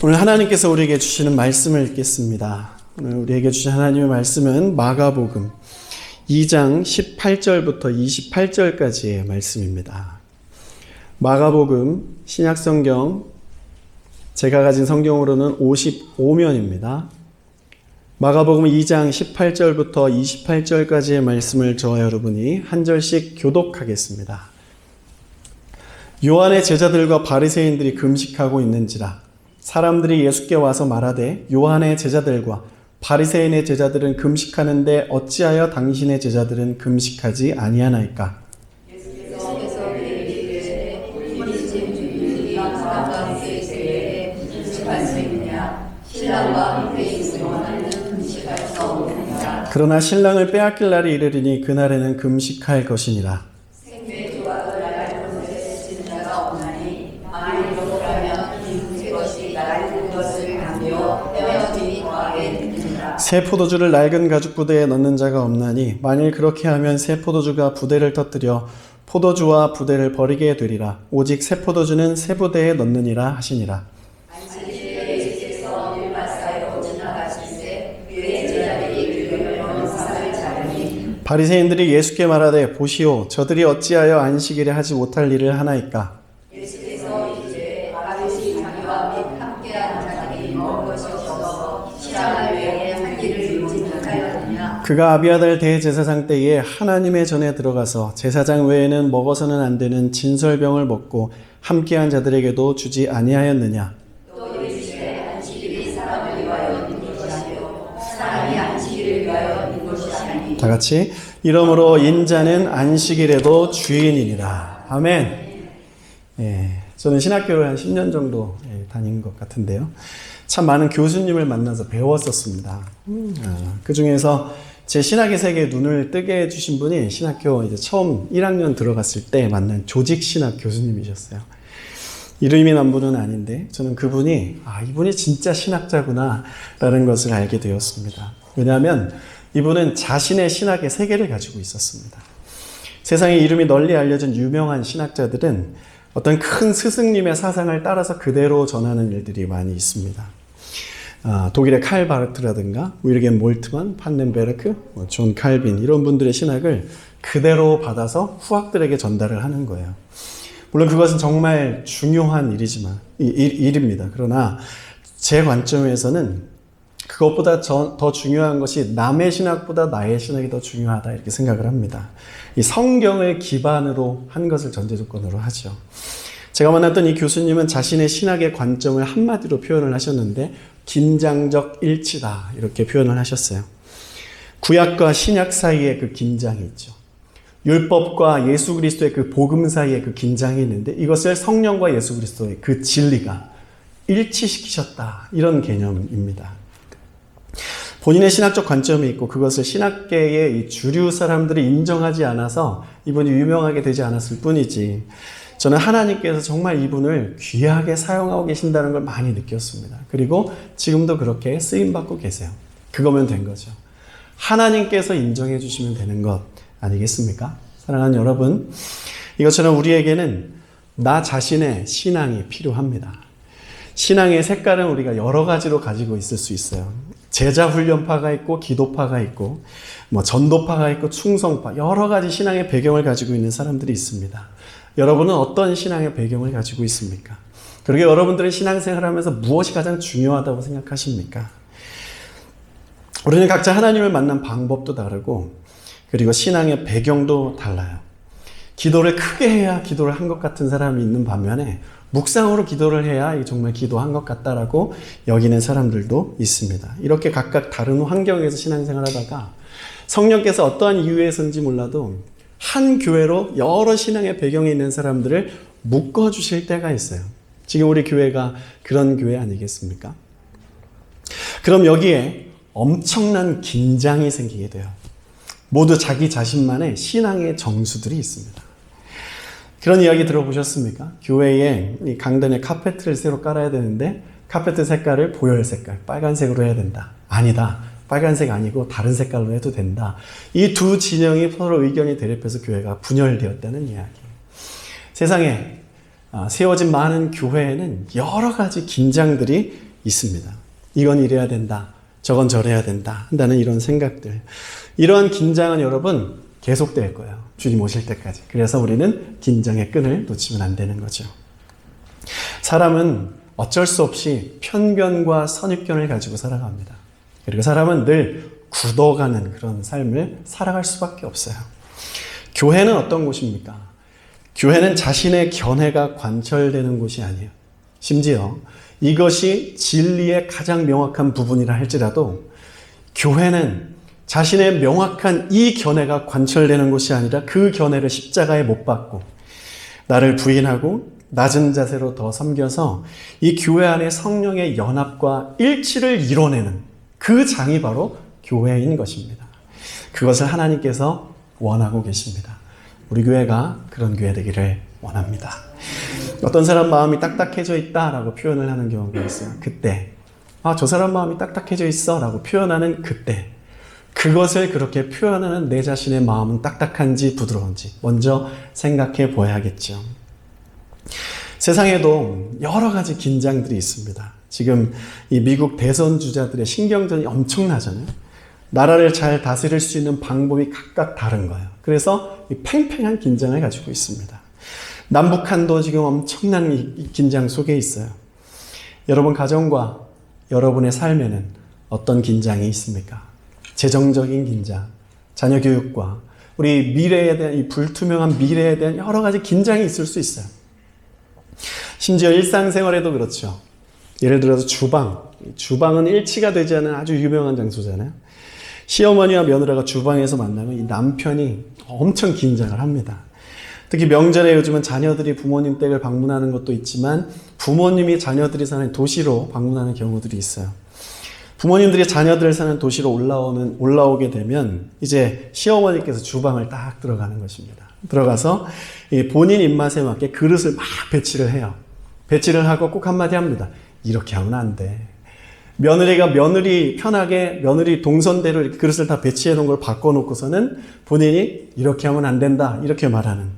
오늘 하나님께서 우리에게 주시는 말씀을 읽겠습니다. 오늘 우리에게 주신 하나님의 말씀은 마가복음 2장 18절부터 28절까지의 말씀입니다. 마가복음 신약성경 제가 가진 성경으로는 55면입니다. 마가복음 2장 18절부터 28절까지의 말씀을 저와 여러분이 한 절씩 교독하겠습니다. 요한의 제자들과 바리새인들이 금식하고 있는지라 사람들이 예수께 와서 말하되 요한의 제자들과 바리새인의 제자들은 금식하는데 어찌하여 당신의 제자들은 금식하지 아니하나이까? 그러나 신랑을 빼앗길 날이 이르리니 그날에는 금식할 것이니라. 새 포도주를 낡은 가죽 부대에 넣는 자가 없나니 만일 그렇게 하면 새 포도주가 부대를 터뜨려 포도주와 부대를 버리게 되리라. 오직 새 포도주는 새 부대에 넣느니라 하시니라. 바리새인들이 예수께 말하되 보시오 저들이 어찌하여 안식일에 하지 못할 일을 하나이까? 그가 아비아달 대제사장 때에 하나님의 전에 들어가서 제사장 외에는 먹어서는 안 되는 진설병을 먹고 함께한 자들에게도 주지 아니하였느냐? 다 같이 이러므로 인자는 안식일에도 주인이니라. 아멘. 저는 신학교를 한 10년 정도 다닌 것 같은데요. 참 많은 교수님을 만나서 배웠었습니다. 그 중에서 제 신학의 세계에 눈을 뜨게 해주신 분이 신학교 이제 처음 1학년 들어갔을 때 만난 조직신학 교수님이셨어요. 이름이 난 분은 아닌데 저는 그분이 이분이 진짜 신학자구나 라는 것을 알게 되었습니다. 왜냐하면 이분은 자신의 신학의 세계를 가지고 있었습니다. 세상에 이름이 널리 알려진 유명한 신학자들은 어떤 큰 스승님의 사상을 따라서 그대로 전하는 일들이 많이 있습니다. 독일의 칼 바르트라든가 위르겐 몰트만, 판넨베르크, 존 칼빈 이런 분들의 신학을 그대로 받아서 후학들에게 전달을 하는 거예요. 물론 그것은 정말 중요한 일입니다. 그러나 제 관점에서는 그것보다 더 중요한 것이 남의 신학보다 나의 신학이 더 중요하다 이렇게 생각을 합니다. 이 성경을 기반으로 한 것을 전제 조건으로 하죠. 제가 만났던 이 교수님은 자신의 신학의 관점을 한마디로 표현을 하셨는데 긴장적 일치다 이렇게 표현을 하셨어요. 구약과 신약 사이에 그 긴장이 있죠. 율법과 예수 그리스도의 그 복음 사이에 그 긴장이 있는데 이것을 성령과 예수 그리스도의 그 진리가 일치시키셨다 이런 개념입니다. 본인의 신학적 관점이 있고 그것을 신학계의 이 주류 사람들이 인정하지 않아서 이분이 유명하게 되지 않았을 뿐이지 저는 하나님께서 정말 이분을 귀하게 사용하고 계신다는 걸 많이 느꼈습니다. 그리고 지금도 그렇게 쓰임받고 계세요. 그거면 된 거죠. 하나님께서 인정해 주시면 되는 것 아니겠습니까? 사랑하는 여러분, 이것처럼 우리에게는 나 자신의 신앙이 필요합니다. 신앙의 색깔은 우리가 여러 가지로 가지고 있을 수 있어요. 제자훈련파가 있고 기도파가 있고 전도파가 있고 충성파 여러 가지 신앙의 배경을 가지고 있는 사람들이 있습니다. 여러분은 어떤 신앙의 배경을 가지고 있습니까? 그러게 여러분들의 신앙생활하면서 무엇이 가장 중요하다고 생각하십니까? 우리는 각자 하나님을 만난 방법도 다르고 그리고 신앙의 배경도 달라요. 기도를 크게 해야 기도를 한 것 같은 사람이 있는 반면에 묵상으로 기도를 해야 정말 기도한 것 같다라고 여기는 사람들도 있습니다. 이렇게 각각 다른 환경에서 신앙생활을 하다가 성령께서 어떠한 이유에서인지 몰라도 한 교회로 여러 신앙의 배경이 있는 사람들을 묶어주실 때가 있어요. 지금 우리 교회가 그런 교회 아니겠습니까? 그럼 여기에 엄청난 긴장이 생기게 돼요. 모두 자기 자신만의 신앙의 정수들이 있습니다. 그런 이야기 들어보셨습니까? 교회에 이 강단에 카페트를 새로 깔아야 되는데 카페트 색깔을 보혈 색깔, 빨간색으로 해야 된다. 아니다. 빨간색 아니고 다른 색깔로 해도 된다. 이 두 진영이 서로 의견이 대립해서 교회가 분열되었다는 이야기. 세상에 세워진 많은 교회에는 여러 가지 긴장들이 있습니다. 이건 이래야 된다. 저건 저래야 된다. 한다는 이런 생각들. 이러한 긴장은 여러분 계속될 거예요. 주님 오실 때까지. 그래서 우리는 긴장의 끈을 놓치면 안 되는 거죠. 사람은 어쩔 수 없이 편견과 선입견을 가지고 살아갑니다. 그리고 사람은 늘 굳어가는 그런 삶을 살아갈 수밖에 없어요. 교회는 어떤 곳입니까? 교회는 자신의 견해가 관철되는 곳이 아니에요. 심지어 이것이 진리의 가장 명확한 부분이라 할지라도 교회는 자신의 명확한 이 견해가 관철되는 곳이 아니라 그 견해를 십자가에 못 박고 나를 부인하고 낮은 자세로 더 섬겨서 이 교회 안에 성령의 연합과 일치를 이뤄내는 그 장이 바로 교회인 것입니다. 그것을 하나님께서 원하고 계십니다. 우리 교회가 그런 교회 되기를 원합니다. 어떤 사람 마음이 딱딱해져 있다라고 표현을 하는 경우가 있어요. 그때 저 사람 마음이 딱딱해져 있어 라고 표현하는 그때 그것을 그렇게 표현하는 내 자신의 마음은 딱딱한지 부드러운지 먼저 생각해 보아야겠죠. 세상에도 여러 가지 긴장들이 있습니다. 지금 이 미국 대선 주자들의 신경전이 엄청나잖아요. 나라를 잘 다스릴 수 있는 방법이 각각 다른 거예요. 그래서 이 팽팽한 긴장을 가지고 있습니다. 남북한도 지금 엄청난 이 긴장 속에 있어요. 여러분 가정과 여러분의 삶에는 어떤 긴장이 있습니까? 재정적인 긴장, 자녀 교육과 우리 미래에 대한 이 불투명한 미래에 대한 여러 가지 긴장이 있을 수 있어요. 심지어 일상생활에도 그렇죠. 예를 들어서 주방은 일치가 되지 않은 아주 유명한 장소잖아요. 시어머니와 며느라가 주방에서 만나면 이 남편이 엄청 긴장을 합니다. 특히 명절에 요즘은 자녀들이 부모님 댁을 방문하는 것도 있지만 부모님이 자녀들이 사는 도시로 방문하는 경우들이 있어요. 부모님들이 자녀들 사는 도시로 올라오게 되면 이제 시어머니께서 주방을 딱 들어가는 것입니다. 들어가서 본인 입맛에 맞게 그릇을 막 배치를 해요. 배치를 하고 꼭 한마디 합니다. 이렇게 하면 안 돼. 며느리가 며느리 편하게 며느리 동선대로 이렇게 그릇을 다 배치해 놓은 걸 바꿔놓고서는 본인이 이렇게 하면 안 된다. 이렇게 말하는.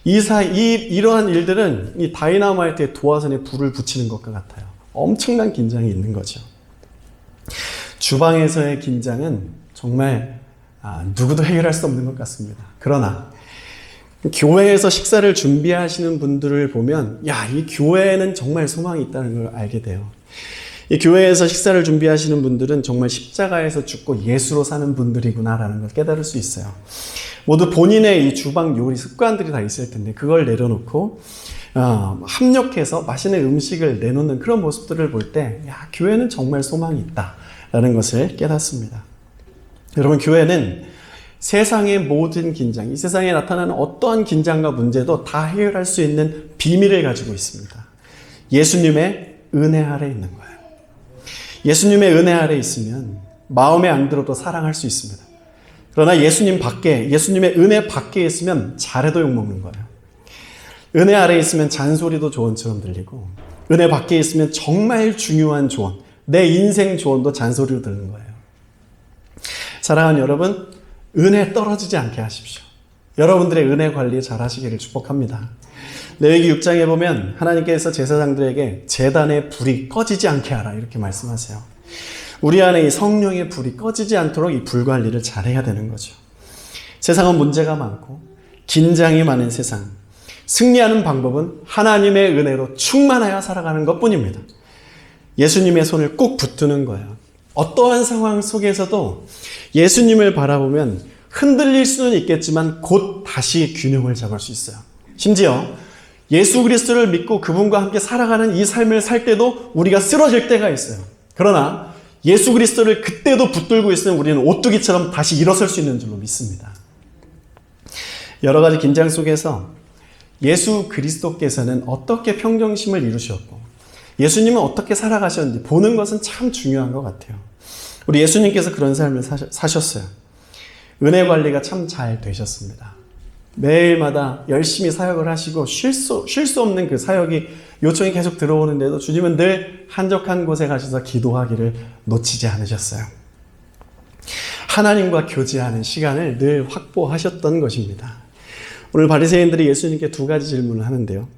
이러한 일들은 이 다이너마이트의 도화선에 불을 붙이는 것과 같아요. 엄청난 긴장이 있는 거죠. 주방에서의 긴장은 정말 누구도 해결할 수 없는 것 같습니다. 그러나 교회에서 식사를 준비하시는 분들을 보면 이 교회에는 정말 소망이 있다는 걸 알게 돼요. 이 교회에서 식사를 준비하시는 분들은 정말 십자가에서 죽고 예수로 사는 분들이구나라는 걸 깨달을 수 있어요. 모두 본인의 이 주방 요리 습관들이 다 있을 텐데 그걸 내려놓고 합력해서 맛있는 음식을 내놓는 그런 모습들을 볼 때 교회는 정말 소망이 있다라는 것을 깨닫습니다. 여러분 교회는 세상의 모든 긴장, 이 세상에 나타나는 어떠한 긴장과 문제도 다 해결할 수 있는 비밀을 가지고 있습니다. 예수님의 은혜 아래 있는 거예요. 예수님의 은혜 아래 있으면 마음에 안 들어도 사랑할 수 있습니다. 그러나 예수님의 은혜 밖에 있으면 잘해도 욕먹는 거예요. 은혜 아래 있으면 잔소리도 조언처럼 들리고 은혜 밖에 있으면 정말 중요한 조언, 내 인생 조언도 잔소리로 들리는 거예요. 사랑하는 여러분, 은혜 떨어지지 않게 하십시오. 여러분들의 은혜 관리 잘 하시기를 축복합니다. 레위기 6장에 보면 하나님께서 제사장들에게 제단의 불이 꺼지지 않게 하라 이렇게 말씀하세요. 우리 안에 이 성령의 불이 꺼지지 않도록 이 불 관리를 잘해야 되는 거죠. 세상은 문제가 많고 긴장이 많은 세상. 승리하는 방법은 하나님의 은혜로 충만하여 살아가는 것뿐입니다. 예수님의 손을 꼭 붙드는 거예요. 어떠한 상황 속에서도 예수님을 바라보면 흔들릴 수는 있겠지만 곧 다시 균형을 잡을 수 있어요. 심지어 예수 그리스도를 믿고 그분과 함께 살아가는 이 삶을 살 때도 우리가 쓰러질 때가 있어요. 그러나 예수 그리스도를 그때도 붙들고 있으면 우리는 오뚜기처럼 다시 일어설 수 있는 줄로 믿습니다. 여러 가지 긴장 속에서 예수 그리스도께서는 어떻게 평정심을 이루셨고 예수님은 어떻게 살아가셨는지 보는 것은 참 중요한 것 같아요. 우리 예수님께서 그런 삶을 사셨어요. 은혜 관리가 참 잘 되셨습니다. 매일마다 열심히 사역을 하시고 쉴 수 없는 그 사역이 요청이 계속 들어오는데도 주님은 늘 한적한 곳에 가셔서 기도하기를 놓치지 않으셨어요. 하나님과 교제하는 시간을 늘 확보하셨던 것입니다. 오늘 바리새인들이 예수님께 두 가지 질문을 하는데요.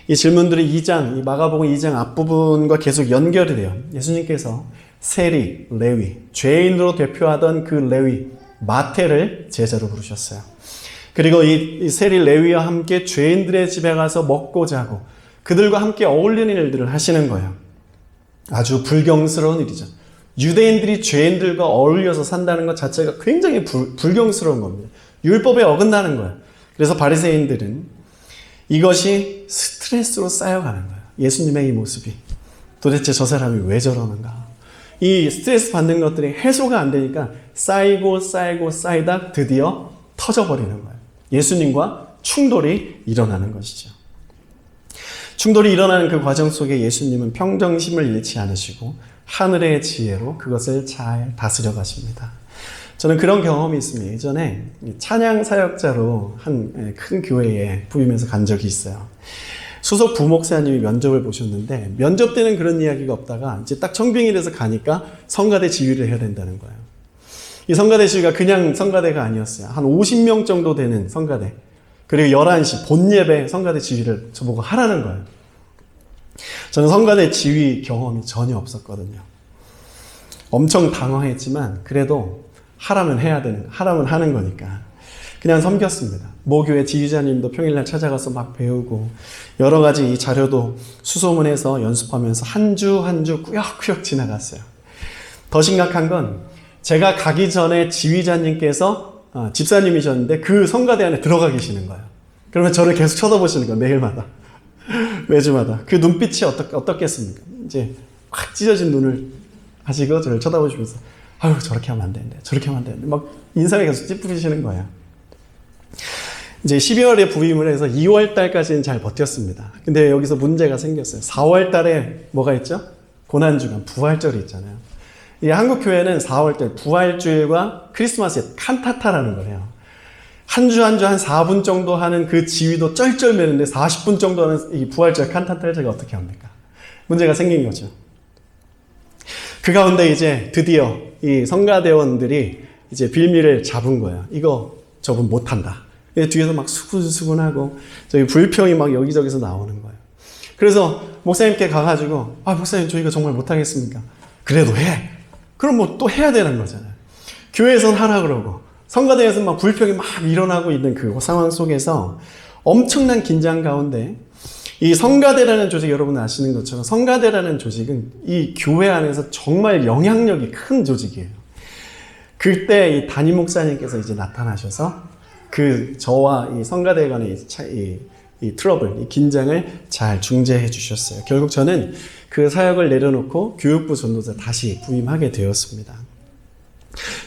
이 질문들이 2장, 이 마가복음 2장 앞부분과 계속 연결이 돼요. 예수님께서 세리, 레위, 죄인으로 대표하던 그 레위, 마태를 제자로 부르셨어요. 그리고 이 세리 레위와 함께 죄인들의 집에 가서 먹고 자고 그들과 함께 어울리는 일들을 하시는 거예요. 아주 불경스러운 일이죠. 유대인들이 죄인들과 어울려서 산다는 것 자체가 굉장히 불경스러운 겁니다. 율법에 어긋나는 거예요. 그래서 바리새인들은 이것이 스트레스로 쌓여가는 거예요. 예수님의 이 모습이. 도대체 저 사람이 왜 저러는가. 이 스트레스 받는 것들이 해소가 안 되니까 쌓이고 쌓이다 드디어 터져버리는 거예요. 예수님과 충돌이 일어나는 것이죠. 충돌이 일어나는 그 과정 속에 예수님은 평정심을 잃지 않으시고 하늘의 지혜로 그것을 잘 다스려 가십니다. 저는 그런 경험이 있습니다. 예전에 찬양 사역자로 한 큰 교회에 부임해서 간 적이 있어요. 수석 부목사님이 면접을 보셨는데 면접 때는 그런 이야기가 없다가 이제 딱 청빙이 돼서 가니까 성가대 지휘를 해야 된다는 거예요. 이 성가대 지휘가 그냥 성가대가 아니었어요. 한 50명 정도 되는 성가대. 그리고 11시 본예배 성가대 지휘를 저보고 하라는 거예요. 저는 성가대 지휘 경험이 전혀 없었거든요. 엄청 당황했지만 그래도 하라면 해야 되는 거, 하라면 하는 거니까 그냥 섬겼습니다. 모교회 지휘자님도 평일날 찾아가서 막 배우고 여러 가지 이 자료도 수소문해서 연습하면서 한 주 한 주 꾸역꾸역 지나갔어요. 더 심각한 건 제가 가기 전에 지휘자님께서 집사님이셨는데 그 성가대 안에 들어가 계시는 거예요. 그러면 저를 계속 쳐다보시는 거예요. 매일마다. 매주마다. 그 눈빛이 어떻겠습니까? 이제 확 찢어진 눈을 하시고 저를 쳐다보시면서 아유 저렇게 하면 안 되는데 저렇게 하면 안 되는데 막 인상에 계속 찌푸리시는 거예요. 이제 12월에 부임을 해서 2월 달까지는 잘 버텼습니다. 근데 여기서 문제가 생겼어요. 4월 달에 뭐가 있죠? 고난주간 부활절이 있잖아요. 이 한국 교회는 4월 달 부활주일과 크리스마스에 칸타타라는 거예요. 한 주 한 주 한 4분 정도 하는 그 지휘도 쩔쩔매는데 40분 정도 하는 이 부활절 칸타타를 제가 어떻게 합니까? 문제가 생긴 거죠. 그 가운데 이제 드디어 이 성가대원들이 이제 빌미를 잡은 거예요. 이거 저분 못한다. 뒤에서 막 수근수근하고 저희 불평이 막 여기저기서 나오는 거예요. 그래서 목사님께 가가지고 목사님 저 이거 정말 못하겠습니까? 그래도 해. 그럼 뭐 또 해야 되는 거잖아요. 교회에선 하라 그러고 성가대에서 막 불평이 막 일어나고 있는 그 상황 속에서 엄청난 긴장 가운데 이 성가대라는 조직 여러분 아시는 것처럼 성가대라는 조직은 이 교회 안에서 정말 영향력이 큰 조직이에요. 그때 이 담임 목사님께서 이제 나타나셔서 저와 이 성가대 간의 이 트러블, 이 긴장을 잘 중재해 주셨어요. 결국 저는 그 사역을 내려놓고 교육부 전도사 다시 부임하게 되었습니다.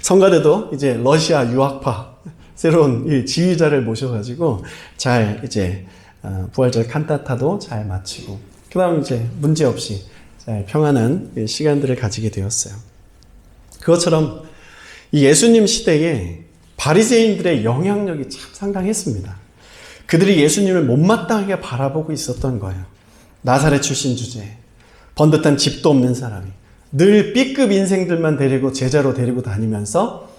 성가대도 이제 러시아 유학파 새로운 이 지휘자를 모셔가지고 잘 이제 부활절 칸타타도 잘 마치고 그 다음 이제 문제 없이 잘 평안한 시간들을 가지게 되었어요. 그것처럼 이 예수님 시대에 바리새인들의 영향력이 참 상당했습니다. 그들이 예수님을 못마땅하게 바라보고 있었던 거예요. 나사렛 출신 주제, 번듯한 집도 없는 사람이 늘 B급 인생들만 데리고 제자로 데리고 다니면서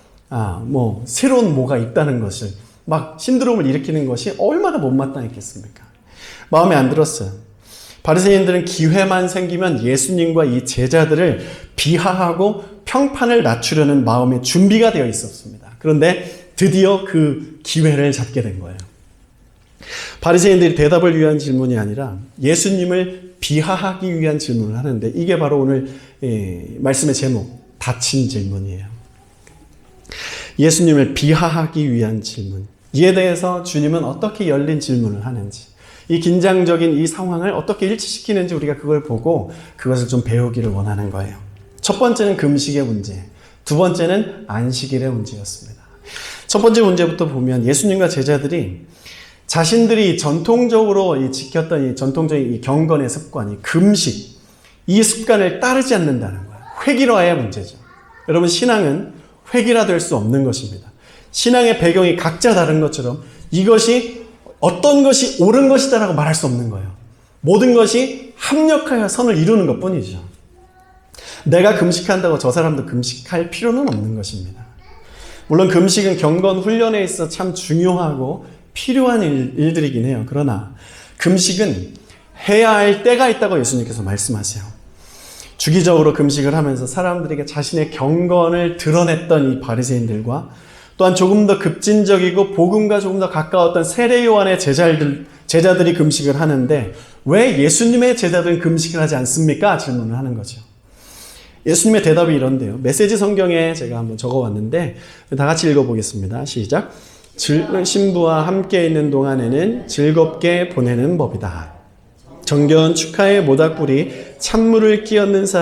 새로운 뭐가 있다는 것을 막 신드롬을 일으키는 것이 얼마나 못마땅했겠습니까? 마음에 안 들었어요. 바리새인들은 기회만 생기면 예수님과 이 제자들을 비하하고 평판을 낮추려는 마음의 준비가 되어 있었습니다. 그런데 드디어 그 기회를 잡게 된 거예요. 바리새인들이 대답을 위한 질문이 아니라 예수님을 비하하기 위한 질문을 하는데 이게 바로 오늘 말씀의 제목, 닫힌 질문이에요. 예수님을 비하하기 위한 질문. 이에 대해서 주님은 어떻게 열린 질문을 하는지, 이 긴장적인 이 상황을 어떻게 일치시키는지 우리가 그걸 보고 그것을 좀 배우기를 원하는 거예요. 첫 번째는 금식의 문제, 두 번째는 안식일의 문제였습니다. 첫 번째 문제부터 보면 예수님과 제자들이 자신들이 전통적으로 지켰던 이 전통적인 이 경건의 습관이 금식, 이 습관을 따르지 않는다는 거예요. 획일화의 문제죠. 여러분, 신앙은 획일화될 수 없는 것입니다. 신앙의 배경이 각자 다른 것처럼 이것이 어떤 것이 옳은 것이다라고 말할 수 없는 거예요. 모든 것이 합력하여 선을 이루는 것뿐이죠. 내가 금식한다고 저 사람도 금식할 필요는 없는 것입니다. 물론 금식은 경건 훈련에 있어 참 중요하고 필요한 일들이긴 해요. 그러나 금식은 해야 할 때가 있다고 예수님께서 말씀하세요. 주기적으로 금식을 하면서 사람들에게 자신의 경건을 드러냈던 이 바리새인들과 또한 조금 더 급진적이고 복음과 조금 더 가까웠던 세례 요한의 제자들이 금식을 하는데 왜 예수님의 제자들은 금식을 하지 않습니까? 질문을 하는 거죠. 예수님의 대답이 이런데요. 메시지 성경에 제가 한번 적어왔는데 다 같이 읽어보겠습니다. 시작. 신부와 함께 있는 동안에는 즐겁게 보내는 법이다. 정겨운 축하의 모닥불이 찬물을 끼얹는 사람